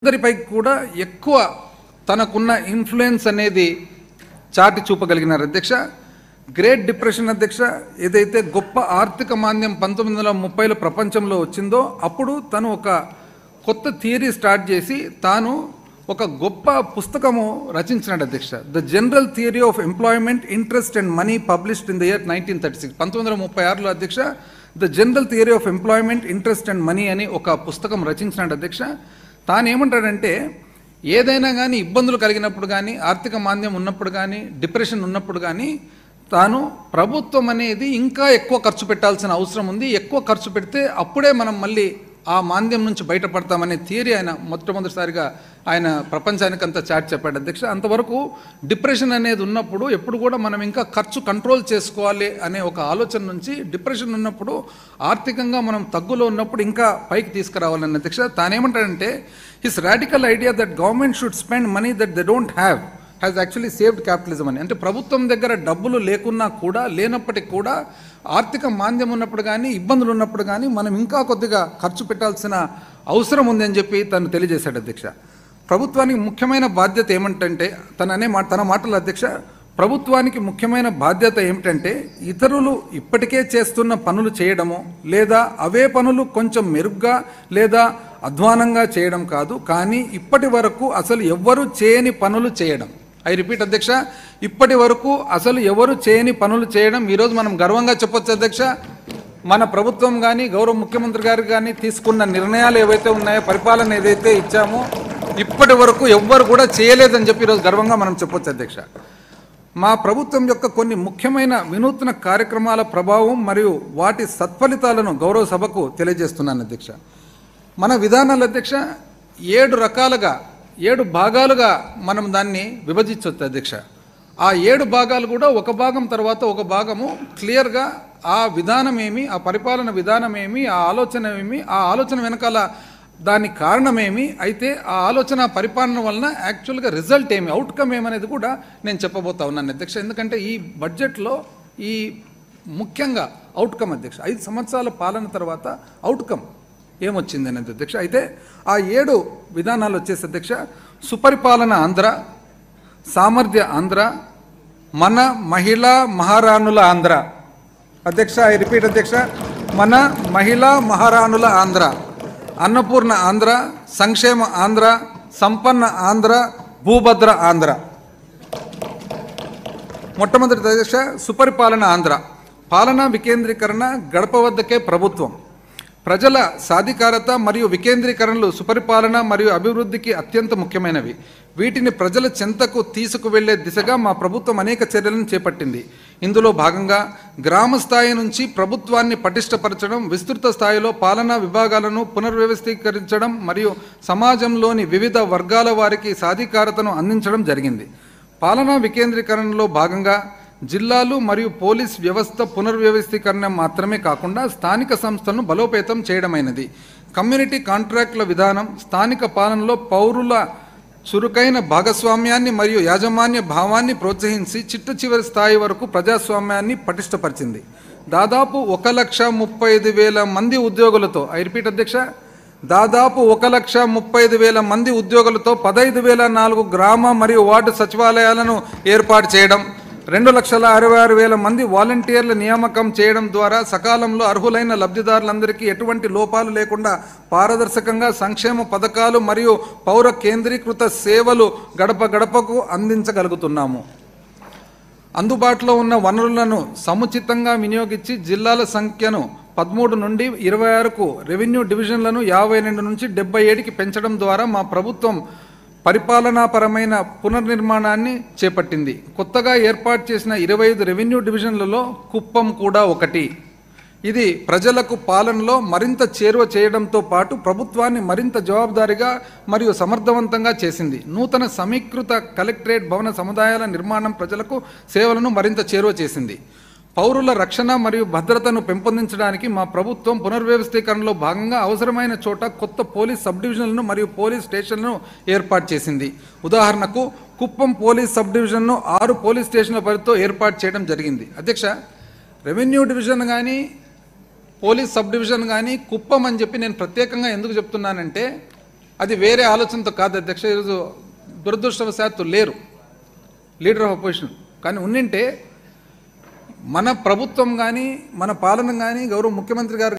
అందరిపై కూడా ఎక్కువ తనకున్న ఇన్ఫ్లుయెన్స్ అనేది చాటి చూపగలిగినారు అధ్యక్ష. గ్రేట్ డిప్రెషన్ అధ్యక్ష ఏదైతే గొప్ప ఆర్థిక మాంద్యం 1930లో ప్రపంచంలో వచ్చిందో అప్పుడు తను ఒక కొత్త థియరీ స్టార్ట్ చేసి తాను ఒక గొప్ప పుస్తకము రచించినాడు అధ్యక్ష. The general theory of employment, interest and money, published in the year 1936. 1936లో అధ్యక్ష the general theory of employment, interest and money అని ఒక పుస్తకం రచించినాడు అధ్యక్ష. తాను ఏమంటాడంటే ఏదైనా కానీ ఇబ్బందులు కలిగినప్పుడు కానీ, ఆర్థిక మాంద్యం ఉన్నప్పుడు కానీ, డిప్రెషన్ ఉన్నప్పుడు కానీ తాను ప్రభుత్వం అనేది ఇంకా ఎక్కువ ఖర్చు పెట్టాల్సిన అవసరం ఉంది, ఎక్కువ ఖర్చు పెడితే అప్పుడే మనం మళ్ళీ ఆ మాంద్యం నుంచి బయటపడతామనే థియరీ ఆయన మొట్టమొదటిసారిగా ఆయన ప్రపంచానికంతా చాటి చెప్పాడు అధ్యక్ష. అంతవరకు డిప్రెషన్ అనేది ఉన్నప్పుడు ఎప్పుడు కూడా మనం ఇంకా ఖర్చు కంట్రోల్ చేసుకోవాలి అనే ఒక ఆలోచన నుంచి డిప్రెషన్ ఉన్నప్పుడు ఆర్థికంగా మనం తగ్గులో ఉన్నప్పుడు ఇంకా పైకి తీసుకురావాలని అధ్యక్ష. తానేమంటాడంటే his radical idea that government should spend money that they don't have has actually saved capitalism అని. అంటే ప్రభుత్వం దగ్గర డబ్బులు లేకున్నా కూడా, లేనప్పటికీ కూడా ఆర్థిక మాంద్యం ఉన్నప్పుడు కానీ, ఇబ్బందులు ఉన్నప్పుడు కానీ మనం ఇంకా కొద్దిగా ఖర్చు పెట్టాల్సిన అవసరం ఉంది అని చెప్పి తను తెలియజేశాడు అధ్యక్ష. ప్రభుత్వానికి ముఖ్యమైన బాధ్యత ఏమంటే తన మాటలు అధ్యక్ష, ప్రభుత్వానికి ముఖ్యమైన బాధ్యత ఏమిటంటే ఇతరులు ఇప్పటికే చేస్తున్న పనులు చేయడము, లేదా అవే పనులు కొంచెం మెరుగ్గా లేదా అధ్వానంగా చేయడం కాదు, కానీ ఇప్పటి వరకు అసలు ఎవ్వరూ చేయని పనులు చేయడం. ఐ రిపీట్ అధ్యక్ష, ఇప్పటి వరకు అసలు ఎవరు చేయని పనులు చేయడం. ఈరోజు మనం గర్వంగా చెప్పొచ్చు అధ్యక్ష, మన ప్రభుత్వం కానీ, గౌరవ ముఖ్యమంత్రి గారు కానీ తీసుకున్న నిర్ణయాలు ఏవైతే ఉన్నాయో, పరిపాలన ఏదైతే ఇచ్చామో ఇప్పటి వరకు ఎవ్వరు కూడా చేయలేదని చెప్పి ఈరోజు గర్వంగా మనం చెప్పొచ్చు అధ్యక్ష. మా ప్రభుత్వం యొక్క కొన్ని ముఖ్యమైన వినూత్న కార్యక్రమాల ప్రభావం మరియు వాటి సత్ఫలితాలను గౌరవ సభకు తెలియజేస్తున్నాను అధ్యక్ష. మన విధానాలు అధ్యక్ష 7 రకాలుగా 7 భాగాలుగా మనం దాన్ని విభజించవచ్చు అధ్యక్ష. ఆ 7 భాగాలు కూడా ఒక భాగం తర్వాత ఒక భాగము క్లియర్గా ఆ విధానం ఏమి, ఆ పరిపాలన విధానం ఏమి, ఆ ఆలోచన ఏమి, ఆ ఆలోచన వెనకాల దాని కారణమేమి, అయితే ఆ ఆలోచన పరిపాలన వలన యాక్చువల్గా రిజల్ట్ ఏమి, అవుట్కమ్ ఏమనేది కూడా నేను చెప్పబోతా ఉన్నాను అధ్యక్ష. ఎందుకంటే ఈ బడ్జెట్లో ఈ ముఖ్యంగా అవుట్కమ్ అధ్యక్ష 5 సంవత్సరాల పాలన తర్వాత అవుట్కమ్ ఏమొచ్చింది అనేది అధ్యక్ష. అయితే ఆ 7 విధానాలు వచ్చేసి అధ్యక్ష, సుపరిపాలన ఆంధ్ర, సామర్థ్య ఆంధ్ర, మన మహిళా మహారాణుల ఆంధ్ర అధ్యక్ష. ఐ రిపీట్ అధ్యక్ష, మన మహిళా మహారాణుల ఆంధ్ర, అన్నపూర్ణ ఆంధ్ర, సంక్షేమ ఆంధ్ర, సంపన్న ఆంధ్ర, భూభద్ర ఆంధ్ర. మొట్టమొదటి అధ్యక్ష సుపరిపాలన ఆంధ్ర. పాలనా వికేంద్రీకరణ, గడప వద్దకే ప్రభుత్వం. ప్రజల సాధికారత మరియు వికేంద్రీకరణలు సుపరిపాలన మరియు అభివృద్ధికి అత్యంత ముఖ్యమైనవి. వీటిని ప్రజల చెంతకు తీసుకువెళ్లే దిశగా మా ప్రభుత్వం అనేక చర్యలను చేపట్టింది. ఇందులో భాగంగా గ్రామ స్థాయి నుంచి ప్రభుత్వాన్ని పటిష్టపరచడం, విస్తృత స్థాయిలో పాలనా విభాగాలను పునర్వ్యవస్థీకరించడం మరియు సమాజంలోని వివిధ వర్గాల వారికి సాధికారతను అందించడం జరిగింది. పాలనా వికేంద్రీకరణలో భాగంగా జిల్లాలు మరియు పోలీస్ వ్యవస్థ పునర్వ్యవస్థీకరణ మాత్రమే కాకుండా స్థానిక సంస్థలను బలోపేతం చేయడమైనది. కమ్యూనిటీ కాంట్రాక్టుల విధానం స్థానిక పాలనలో పౌరుల చురుకైన భాగస్వామ్యాన్ని మరియు యాజమాన్య భావాన్ని ప్రోత్సహించి చిట్ట చివరి స్థాయి వరకు ప్రజాస్వామ్యాన్ని పటిష్టపరిచింది. దాదాపు 1,35,000 మంది ఉద్యోగులతో, ఐ రిపీట్ అధ్యక్ష, దాదాపు 1,35,000 మంది ఉద్యోగులతో 15,004 గ్రామ మరియు వార్డు సచివాలయాలను ఏర్పాటు చేయడం, 2,66,000 మంది వాలంటీర్ల నియామకం చేయడం ద్వారా సకాలంలో అర్హులైన లబ్ధిదారులందరికీ ఎటువంటి లోపాలు లేకుండా పారదర్శకంగా సంక్షేమ పథకాలు మరియు పౌర కేంద్రీకృత సేవలు గడప గడపకు అందించగలుగుతున్నాము. అందుబాటులో ఉన్న వనరులను సముచితంగా వినియోగించి జిల్లాల సంఖ్యను 13 నుండి 26కు, రెవెన్యూ డివిజన్లను 52 నుంచి 77కి పెంచడం ద్వారా మా ప్రభుత్వం పరిపాలనాపరమైన పునర్నిర్మాణాన్ని చేపట్టింది. కొత్తగా ఏర్పాటు చేసిన 25 రెవెన్యూ డివిజన్లలో కుప్పం కూడా ఒకటి. ఇది ప్రజలకు పాలనలో మరింత చేరువ చేయడంతో పాటు ప్రభుత్వాన్ని మరింత జవాబుదారీగా మరియు సమర్థవంతంగా చేసింది. నూతన సమీకృత కలెక్టరేట్ భవన సముదాయాల నిర్మాణం ప్రజలకు సేవలను మరింత చేరువ చేసింది. పౌరుల రక్షణ మరియు భద్రతను పెంపొందించడానికి మా ప్రభుత్వం పునర్వ్యవస్థీకరణలో భాగంగా అవసరమైన చోట కొత్త పోలీస్ సబ్ డివిజన్లను మరియు పోలీస్ స్టేషన్లను ఏర్పాటు చేసింది. ఉదాహరణకు కుప్పం పోలీస్ సబ్ డివిజన్ను 6 పోలీస్ స్టేషన్ల పరిధితో ఏర్పాటు చేయడం జరిగింది. అధ్యక్ష, రెవెన్యూ డివిజన్ కానీ పోలీస్ సబ్ డివిజన్ కానీ కుప్పం అని చెప్పి నేను ప్రత్యేకంగా ఎందుకు చెప్తున్నానంటే అది వేరే ఆలోచనతో కాదు అధ్యక్ష. ఈరోజు దురదృష్టవశాత్తు లేరు లీడర్ ఆఫ్ అపోజిషన్. కానీ ఉన్నింటే మన ప్రభుత్వం కానీ మన పాలన కానీ గౌరవ ముఖ్యమంత్రి గారు